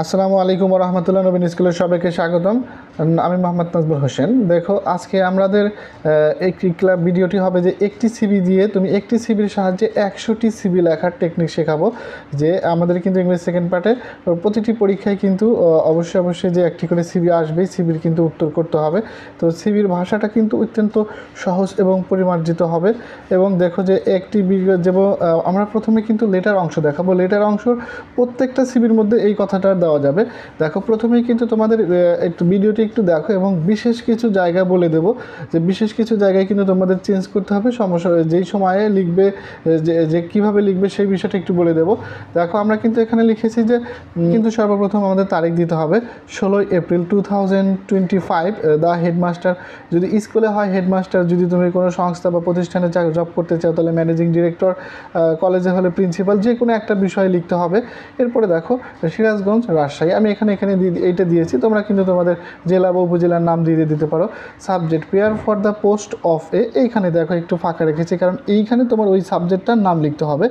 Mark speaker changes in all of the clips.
Speaker 1: আসসালামু আলাইকুম ওয়া রাহমাতুল্লাহি নবীন স্কুলের সবাইকে স্বাগতম। আমি মোহাম্মদ নাজমুল হোসেন। দেখো আজকে আমাদের একটি ক্লাব ভিডিওটি হবে যে একটি সিভি দিয়ে তুমি একটি সিভির সাহায্যে 100টি সিভি লেখার টেকনিক শেখাবো। যে আমাদের কিন্তু ইংলিশ সেকেন্ড পার্টে প্রতিটি পরীক্ষায় কিন্তু অবশ্যই যে একটি করে সিভি আসবেই, সিভির কিন্তু উত্তর করতে হবে। তো সিভির ভাষাটা কিন্তু অত্যন্ত সহজ এবং পরিমার্জিত হবে। এবং দেখো যে একটি যেমন আমরা প্রথমে কিন্তু লেটার অংশ দেখাবো। লেটার অংশ প্রত্যেকটা সিভির মধ্যে এই কথাটা দেওয়া যাবে। দেখো প্রথমেই কিন্তু তোমাদের একটু ভিডিওটি একটু দেখো এবং বিশেষ কিছু জায়গা বলে দেবো যে বিশেষ কিছু জায়গায় কিন্তু তোমাদের চেঞ্জ করতে হবে। সমস্যা যেই সময়ে লিখবে যে কীভাবে লিখবে সেই বিষয়টা একটু বলে দেবো। দেখো আমরা কিন্তু এখানে লিখেছি যে কিন্তু সর্বপ্রথম আমাদের তারিখ দিতে হবে 16 এপ্রিল 2025। দ্য হেডমাস্টার, যদি স্কুলে হয় হেডমাস্টার, যদি তুমি কোনো সংস্থা বা প্রতিষ্ঠানে জব করতে চাও তাহলে ম্যানেজিং ডিরেক্টর, কলেজে হলে প্রিন্সিপাল, যে কোনো একটা বিষয় লিখতে হবে। এরপরে দেখো সিরাজগঞ্জ, রাজশাহী, আমি এখানে এইটা দিয়েছি, তোমরা কিন্তু তোমাদের জেলা বা উপজেলার নাম দিয়ে দিতে পারো। Subject prayer for the post of এইখানে দেখো একটু ফাঁকা রেখেছি, কারণ এইখানে তোমার ওই সাবজেক্টটার নাম লিখতে হবে।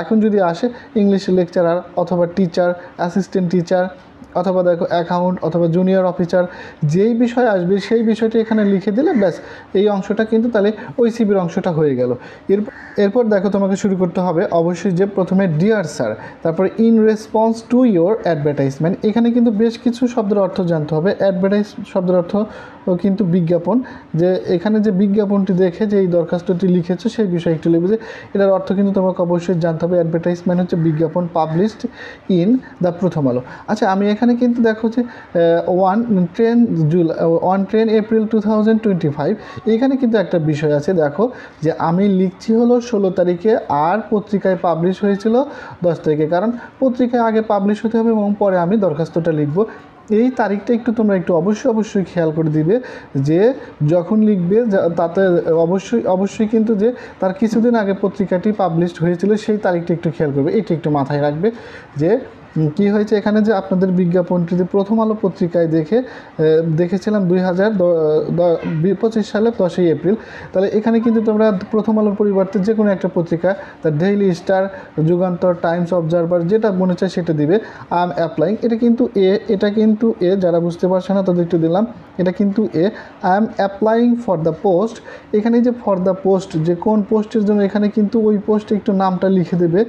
Speaker 1: এখন যদি আসে ইংলিশ লেকচারার অথবা টিচার, অ্যাসিস্ট্যান্ট টিচার, অথবা দেখো অ্যাকাউন্ট অথবা জুনিয়র অফিসার, যেই বিষয় আসবে সেই বিষয়টি এখানে লিখে দিলে ব্যাস এই অংশটা কিন্তু তাহলে ওই সিবির অংশটা হয়ে গেল। এরপর দেখো তোমাকে শুরু করতে হবে অবশ্যই যে প্রথমে ডিয়ার স্যার, তারপরে in response to your advertisement. এখানে কিন্তু বেশ কিছু শব্দের অর্থ জানতে হবে। অ্যাডভার্টাইজ শব্দের অর্থ কিন্তু বিজ্ঞাপন, যে এখানে যে বিজ্ঞাপনটি দেখে যে এই দরখাস্তটি লিখেছো সেই বিষয়ে একটু লিখবে, যে এটার অর্থ কিন্তু তোমাকে অবশ্যই জানতে হবে। অ্যাডভার্টাইজমেন্ট হচ্ছে বিজ্ঞাপন, পাবলিশড ইন দ্য প্রথম আলো। আচ্ছা আমি এখানে কিন্তু দেখো যে 1 ট্রেন এপ্রিল 2025, এখানে কিন্তু একটা বিষয় আছে। দেখো যে আমি লিখছি হলো 16 তারিখে আর পত্রিকায় পাবলিশ হয়েছিল 10 তারিখে, কারণ পত্রিকায় আগে পাবলিশ হতে হবে এবং পরে আমি দরখাস্তটা লিখব। এই তারিখটা একটু তোমরা একটু অবশ্যই খেয়াল করে দিবে, যে যখন লিখবে তাতে অবশ্যই কিন্তু যে তার কিছুদিন আগে পত্রিকাটি পাবলিশড হয়েছিল সেই তারিখটা একটু খেয়াল করবে। এটা একটু মাথায় রাখবে যে কি হয়েছে এখানে, যে আপনাদের বিজ্ঞাপনটি প্রথম আলো পত্রিকায় দেখেছিলাম 2025 সালে 10ই এপ্রিল। তাহলে এখানে কিন্তু তোমরা প্রথম আলোর পরিবর্তে যে কোনো একটা পত্রিকা, তার Daily Star, Jugantor, Times, Observer, যেটা মনে চায় সেটা দিবে। আই এম অ্যাপ্লাইং, এটা কিন্তু এ, যারা বুঝতে পারছে না তাদের একটু দিলাম, এটা কিন্তু এ। I am applying for the post, এখানে যে ফর দ্য পোস্ট, যে কোন পোস্টের জন্য, এখানে কিন্তু ওই পোস্টে একটু নামটা লিখে দেবে।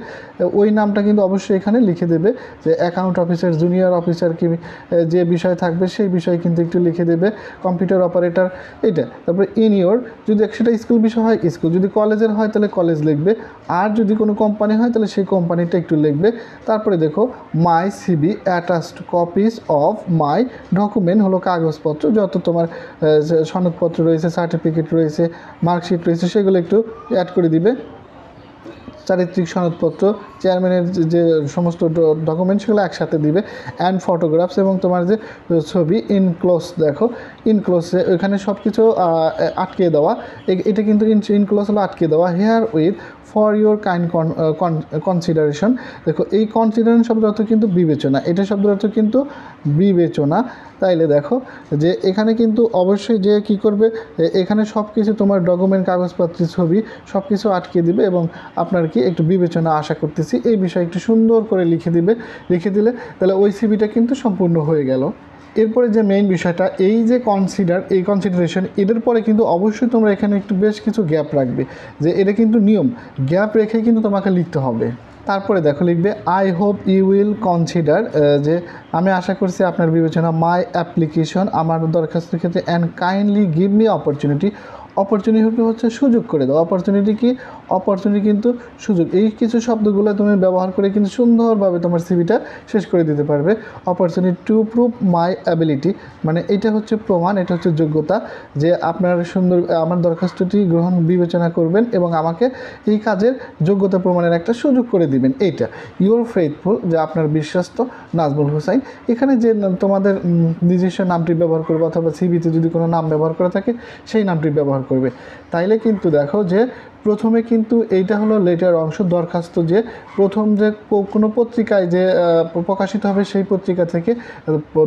Speaker 1: ওই নামটা কিন্তু অবশ্যই এখানে লিখে দেবে, যে অ্যাকাউন্ট অফিসার, জুনিয়র অফিসার, কি যে বিষয় থাকবে সেই বিষয় কিন্তু একটু লিখে দেবে। কম্পিউটার অপারেটর, এটা। তারপরে ইন ইয়োর, যদি সেটা স্কুল বিষয় হয় স্কুল, যদি কলেজের হয় তাহলে কলেজ লিখবে, আর যদি কোনো কোম্পানি হয় তাহলে সেই কোম্পানিটা একটু লিখবে। তারপরে দেখো my CV attached copies of my document, হলো কাগজপত্র, যত তোমার সনদপত্র রয়েছে, সার্টিফিকেট রয়েছে, মার্কশিট রয়েছে, সেগুলো একটু অ্যাড করে দিবে। চারিত্রিক সনদপত্র, চেয়ারম্যানের যে সমস্ত ডকুমেন্টস, সেগুলো একসাথে দিবে। অ্যান্ড ফটোগ্রাফস, এবং তোমার যে ছবি ইনক্লোজ, দেখো ইনক্লোজে ওইখানে সব কিছু আটকে দেওয়া, এটা কিন্তু ইনক্লোজ হলো আটকে দেওয়া। Herewith for your kind consideration, দেখো এই কনসিডারেশন শব্দের অর্থ কিন্তু বিবেচনা, এটা শব্দের অর্থ কিন্তু বিবেচনা। তাইলে দেখো যে এখানে কিন্তু অবশ্যই যে কী করবে, এখানে সব কিছু তোমার ডকুমেন্ট, কাগজপত্রের ছবি সব কিছু আটকে দিবে, এবং আপনার কি একটু বিবেচনা আশা করতেছি, এই বিষয়ে একটু সুন্দর করে লিখে দিলে তাহলে ওই সিভিটা কিন্তু সম্পূর্ণ হয়ে গেল। এরপরে যে মেইন বিষয়টা, এই যে কনসিডারেশন, এদের পরে কিন্তু অবশ্যই তোমরা এখানে একটু বেশ কিছু গ্যাপ রাখবে, যে এটা কিন্তু নিয়ম, গ্যাপ রেখে কিন্তু তোমাকে লিখতে হবে। তারপরে দেখো লিখবে I hope you will consider, যে আমি আশা করছি আপনার বিবেচনা, মাই অ্যাপ্লিকেশন, আমার দরখাস্তের ক্ষেত্রে, and kindly give me opportunity, opportunity হচ্ছে সুযোগ করে দাও। অপরচুনিটি কি? অপরচুনিটি কিন্তু সুযোগ। এই কিছু শব্দগুলো তুমি ব্যবহার করে কিন্তু সুন্দরভাবে তোমার সিভিটা শেষ করে দিতে পারবে। Opportunity to prove my ability, মানে এটা হচ্ছে প্রমাণ, এটা হচ্ছে যোগ্যতা, যে আপনার আমার দরখাস্তটি বিবেচনা করবেন এবং আমাকে এই কাজের যোগ্যতা প্রমাণের একটা সুযোগ করে দিবেন, এইটা। ইউর ফেইথফুল, যে আপনার বিশ্বস্ত নাজমুল হোসাইন। এখানে যে তোমাদের নিজস্ব নামটি ব্যবহার করবে, অথবা সিভিতে যদি কোনো নাম ব্যবহার করা থাকে সেই নামটি ব্যবহার করবে। তাইলে কিন্তু দেখো যে প্রথমে কিন্তু এইটা হলো লেটার অংশ, দরখাস্ত, যে প্রথম যে কোনো পত্রিকায় যে প্রকাশিত হবে সেই পত্রিকা থেকে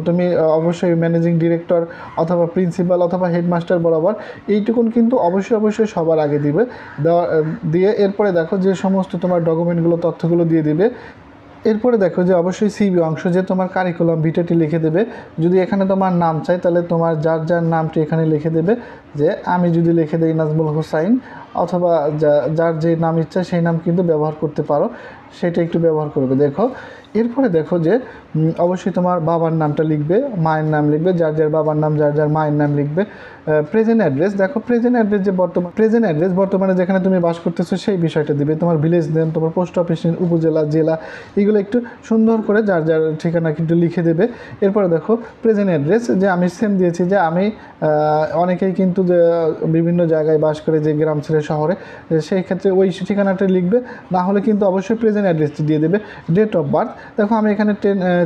Speaker 1: তুমি অবশ্যই ম্যানেজিং ডিরেক্টর অথবা প্রিন্সিপাল অথবা হেডমাস্টার বরাবর এইটুকুন কিন্তু অবশ্যই সবার আগে দিয়ে এরপরে দেখো যে সমস্ত তোমার ডকুমেন্টগুলো, তথ্যগুলো দিয়ে দিবে। এরপরে দেখো যে অবশ্যই সিবি অংশ যে তোমার কারিকুলাম ভিটাটি লিখে দেবে। যদি এখানে তোমার নাম চাই তাহলে তোমার যার যার নামটি এখানে লিখে দেবে, যে আমি যদি লিখে দিই নাজমুল হোসাইন, অথবা যার যে নাম ইচ্ছা সেই নাম কিন্তু ব্যবহার করতে পারো, সেটা একটু ব্যবহার করবে। দেখো এরপরে দেখো যে অবশ্যই তোমার বাবার নামটা লিখবে, মায়ের নাম লিখবে, যার যার বাবার নাম যার যার মায়ের নাম লিখবে। প্রেজেন্ট অ্যাড্রেস, দেখো প্রেজেন্ট অ্যাড্রেস যে প্রেজেন্ট অ্যাড্রেস বর্তমানে যেখানে তুমি বাস করতেছো সেই বিষয়টা দিবে, তোমার ভিলেজ নেম, তোমার পোস্ট অফিস, উপজেলা, জেলা, এগুলো একটু সুন্দর করে যার যার ঠিকানা কিন্তু লিখে দেবে। এরপরে দেখো প্রেজেন্ট অ্যাড্রেস যে আমি সেম দিয়েছি, যে আমি অনেকেই কিন্তু বিভিন্ন জায়গায় বাস করে, যে গ্রাম ছেড়ে শহরে, সেই ক্ষেত্রে ওই ঠিকানাটা লিখবে, না হলে কিন্তু অবশ্যই প্রেজেন্ট অ্যাড্রেসটি দিয়ে দেবে। ডেট অফ বার্থ, দেখো আমি এখানে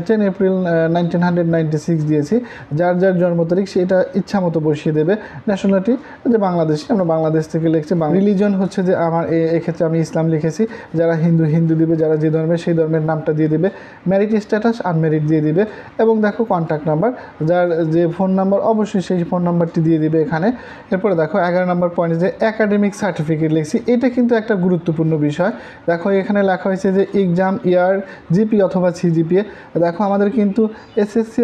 Speaker 1: 10 এপ্রিল 1996 দিয়েছি, যার যার জন্ম তারিখ সেটা ইচ্ছা মতো বসিয়ে দেবে। ন্যাশনালিটি যে বাংলাদেশি, আমরা বাংলাদেশ থেকে লিখছি। রিলিজন হচ্ছে যে আমার এক্ষেত্রে আমি ইসলাম লিখেছি, যারা হিন্দু দিবে, যারা যে ধর্মের সেই ধর্মের নামটা দিয়ে দেবে। ম্যারিড স্ট্যাটাস আনম্যারিড দিয়ে দিবে। এবং দেখো কন্ট্যাক্ট নাম্বার, যার যে ফোন নাম্বার অবশ্যই সেই ফোন নাম্বারটি দিয়ে দিবে এখানে। এরপরে দেখো 11 নম্বর পয়েন্টে যে একাডেমিক সার্টিফিকেট লিখছি, এটা কিন্তু একটা গুরুত্বপূর্ণ বিষয়। দেখো এখানে লেখা হয়েছে যে এক্সাম ইয়ার, জিপি অথবা সিজিপিএ। দেখো আমাদের কিন্তু এসএসসি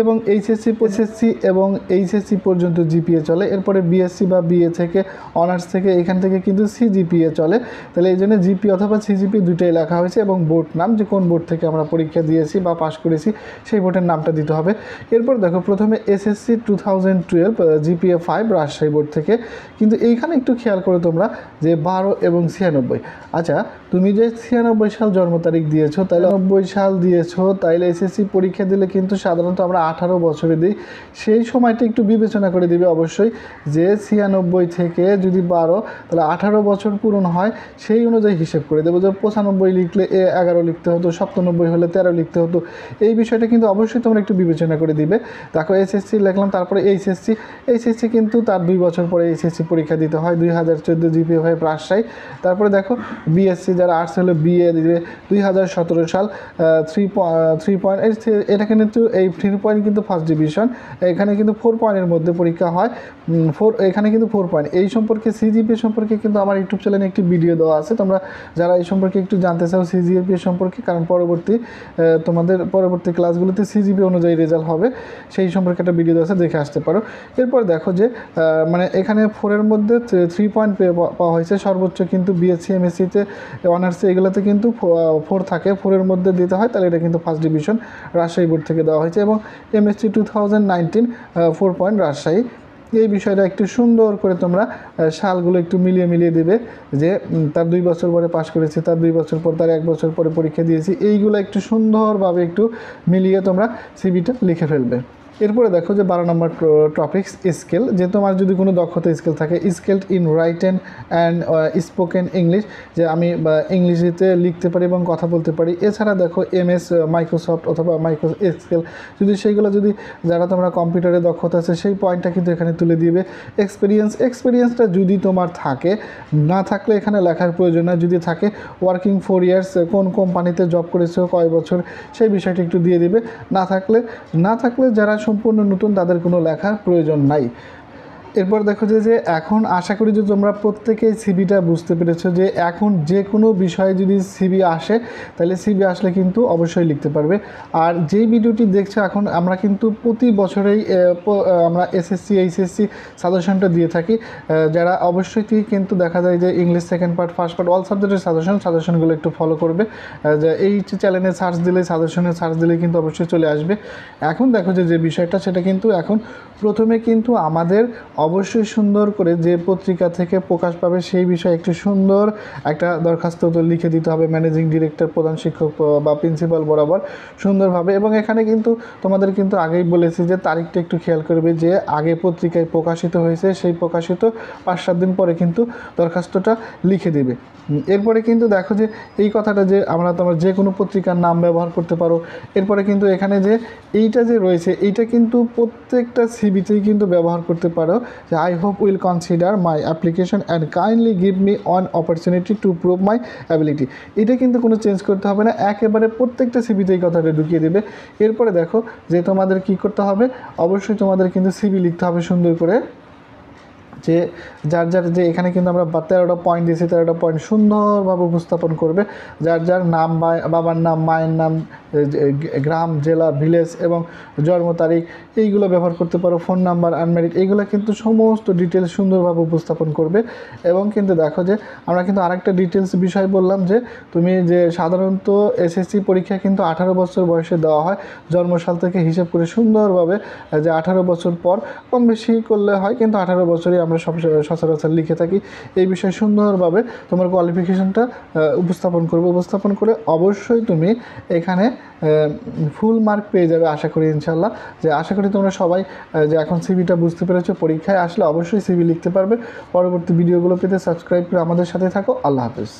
Speaker 1: এবং এইচএসসি পর্যন্ত জিপিএ চলে, এরপরে বিএসসি বা বিএ থেকে অনার্স থেকে এখান থেকে কিন্তু সিজিপিএ চলে। তাহলে এই জন্য জিপি অথবা সিজিপি দুটোই লেখা হয়েছে, এবং বোর্ড নাম, যে কোন বোর্ড থেকে আমরা পরীক্ষা দিয়েছি বা পাশ করেছি সেই বোর্ডের নামটা দিতে হবে। এরপর দেখো প্রথমে এসএসসি 2012 জিপিএ 5 রাজশাহী বোর্ড থেকে, কিন্তু এইখানে একটু খেয়াল করো তোমরা যে 12 এবং 96। আচ্ছা তুমি যে 96 সাল জন্ম তারিখ দিয়েছো, তাহলে 90 সাল দিয়েছো, তাইলে এসএসসি পরীক্ষা দিলে কিন্তু সাধারণত আমরা 18 বছরে দিই, সেই সময়টা একটু বিবেচনা করে দিবে অবশ্যই, যে 96 থেকে যদি 12 তাহলে 18 বছর পূরণ হয়, সেই অনুযায়ী হিসেব করে দেবো। যে 95 লিখলে 11 লিখতে হতো, 97 হলে 13 লিখতে হতো, এই বিষয়টা কিন্তু অবশ্যই তোমরা একটু বিবেচনা করে দিবে। দেখো এসএসসি লিখলাম, তারপরে এইচএসসি কিন্তু তার 2 বছর পরে এইচএসসি পরীক্ষা দিতে হয়, 2014 জিপিএ হয় রাজশাহী। তারপরে দেখো বিএসসি যারা আর্টস হলে বিএ দিবে 2017 সাল 3 পয়েন্ট, এটা কিন্তু এই 3 পয়েন্ট কিন্তু ফার্স্ট ডিভিশন, এখানে কিন্তু 4 পয়েন্টের মধ্যে পরীক্ষা হয়, এখানে কিন্তু 4 পয়েন্ট। এই সম্পর্কে সিজিপিএ সম্পর্কে কিন্তু আমার ইউটিউব চ্যানেলে একটি ভিডিও দেওয়া আছে, তোমরা যারা এই সম্পর্কে একটু জানতে চাও সিজিপিএ সম্পর্কে, কারণ তোমাদের পরবর্তী ক্লাসগুলোতে সিজিপিএ অনুযায়ী রেজাল্ট হবে, সেই সম্পর্কে একটা ভিডিও দেওয়া আছে, দেখে আসতে পারো। এরপর দেখো যে মানে এখানে 4-এর মধ্যে 3 পয়েন্ট পাওয়া হয়েছে সর্বোচ্চ, কিন্তু বিএসসি এমএসসিতে অনার্সে এগুলোতে কিন্তু 4 থাকে, 4-এর মধ্যে দিতে হয়, তাহলে এটা কিন্তু ফার্স্ট ডিভিশন রাজশাহী বোর্ড থেকে দেওয়া হয়েছে। এবং এমএসসি 2019 4 পয়েন্ট রাজশাহী। এই বিষয়টা একটু সুন্দর করে তোমরা সালগুলো একটু মিলিয়ে দেবে, যে তার 2 বছর পরে পাশ করেছে, তার 2 বছর পর, তার 1 বছর পরে পরীক্ষা দিয়েছি, এইগুলো একটু সুন্দরভাবে একটু মিলিয়ে তোমরা সিভিটা লিখে ফেলবে। এরপরে দেখো যে 12 নম্বর টপিক্স স্কেল, যে তোমার যদি কোনো দক্ষতা স্কেল থাকে, skilled in written and spoken English, যে আমি ইংলিশে লিখতে পারি এবং কথা বলতে পারি। এছাড়া দেখো এমএস মাইক্রোসফট অথবা এক্সেল, যদি যারা তোমরা কম্পিউটারে দক্ষতা আছে সেই পয়েন্টটা কিন্তু এখানে তুলে দিবে। এক্সপিরিয়েন্সটা যদি তোমার থাকে, না থাকলে এখানে লেখার প্রয়োজন নয়, যদি থাকে ওয়ার্কিং 4 ইয়ার্স, কোন কোম্পানিতে জব করেছো, কয় বছর, সেই বিষয়টা একটু দিয়ে দিবে। না থাকলে যারা সম্পূর্ণ নতুন তাদের কোনো লেখার প্রয়োজন নাই। এরপর দেখো যে এখন আশা করি যে তোমরা প্রত্যেকেই সিভিটা বুঝতে পেরেছো, যে এখন যে কোনো বিষয়ে যদি সিভি আসে, তাহলে সিভি আসলে কিন্তু অবশ্যই লিখতে পারবে। আর যেই ভিডিওটি দেখছো, এখন আমরা কিন্তু প্রতি বছরেই আমরা এসএসসি এইচএসসি সাজেশনটা দিয়ে থাকি, যারা অবশ্যই কিন্তু দেখা যায় যে English second part, first part, all সাবজেক্টের সাজেশনগুলো একটু ফলো করবে। এই চ্যানেলে সার্চ দিলে কিন্তু অবশ্যই চলে আসবে। এখন দেখো যে বিষয়টা, সেটা কিন্তু এখন প্রথমে কিন্তু আমাদের অবশ্যই সুন্দর করে যে পত্রিকা থেকে প্রকাশ পাবে সেই বিষয়ে একটু সুন্দর একটা দরখাস্ত লিখে দিতে হবে ম্যানেজিং ডিরেক্টর, প্রধান শিক্ষক বা প্রিন্সিপাল বরাবর সুন্দরভাবে। এবং এখানে কিন্তু তোমাদের কিন্তু আগেই বলেছি যে তারিখটা একটু খেয়াল করবে, যে আগে পত্রিকায় প্রকাশিত হয়েছে, সেই প্রকাশিত 5-7 দিন পরে কিন্তু দরখাস্তটা লিখে দেবে। এরপরে কিন্তু দেখো যে এই কথাটা, যে তোমার যে কোনো পত্রিকার নাম ব্যবহার করতে পারো। এরপরে কিন্তু এখানে যে এইটা যে রয়েছে, এইটা কিন্তু প্রত্যেকটা সিভিতেই কিন্তু ব্যবহার করতে পারো, যে I hope will consider my application and kindly give me on opportunity to prove my ability. এটা কিন্তু কোনো চেঞ্জ করতে হবে না, একেবারে প্রত্যেকটা সিভিতে এই কথাটা ঢুকিয়ে দেবে। এরপরে দেখো যে তোমাদের কি করতে হবে, অবশ্যই তোমাদের কিন্তু সিভি লিখতে হবে সুন্দর করে। যে যার যার যে এখানে কিন্তু আমরা 13টা পয়েন্ট দিয়েছি, 13টা পয়েন্ট সুন্দরভাবে উপস্থাপন করবে। যার যার নাম, বাবার নাম, মায়ের নাম, গ্রাম, জেলা, ভিলেজ এবং জন্ম তারিখ এইগুলো ব্যবহার করতে পারো। ফোন নাম্বার, আনম্যারিড, এইগুলো কিন্তু সমস্ত ডিটেলস সুন্দরভাবে উপস্থাপন করবে। এবং কিন্তু দেখো যে আমরা কিন্তু আরেকটা ডিটেলস বিষয় বললাম যে তুমি যে সাধারণত এসএসসি পরীক্ষা কিন্তু 18 বছর বয়সে দেওয়া হয়, জন্মসাল থেকে হিসেব করে সুন্দরভাবে যে 18 বছর পর, কম বেশি করলে হয়, কিন্তু 18 বছরই আমরা সচরাচর লিখে থাকি। এই বিষয়ে সুন্দরভাবে তোমার কোয়ালিফিকেশনটা উপস্থাপন করে অবশ্যই তুমি এখানে ফুল মার্ক পেয়ে যাবে আশা করি ইনশাল্লাহ। যে আশা করি তোমরা সবাই যে এখন সিভিটা বুঝতে পেরেছো, পরীক্ষায় আসলে অবশ্যই সিভি লিখতে পারবে। পরবর্তী ভিডিওগুলো পেতে সাবস্ক্রাইব করে আমাদের সাথে থাকো। আল্লাহ হাফেজ।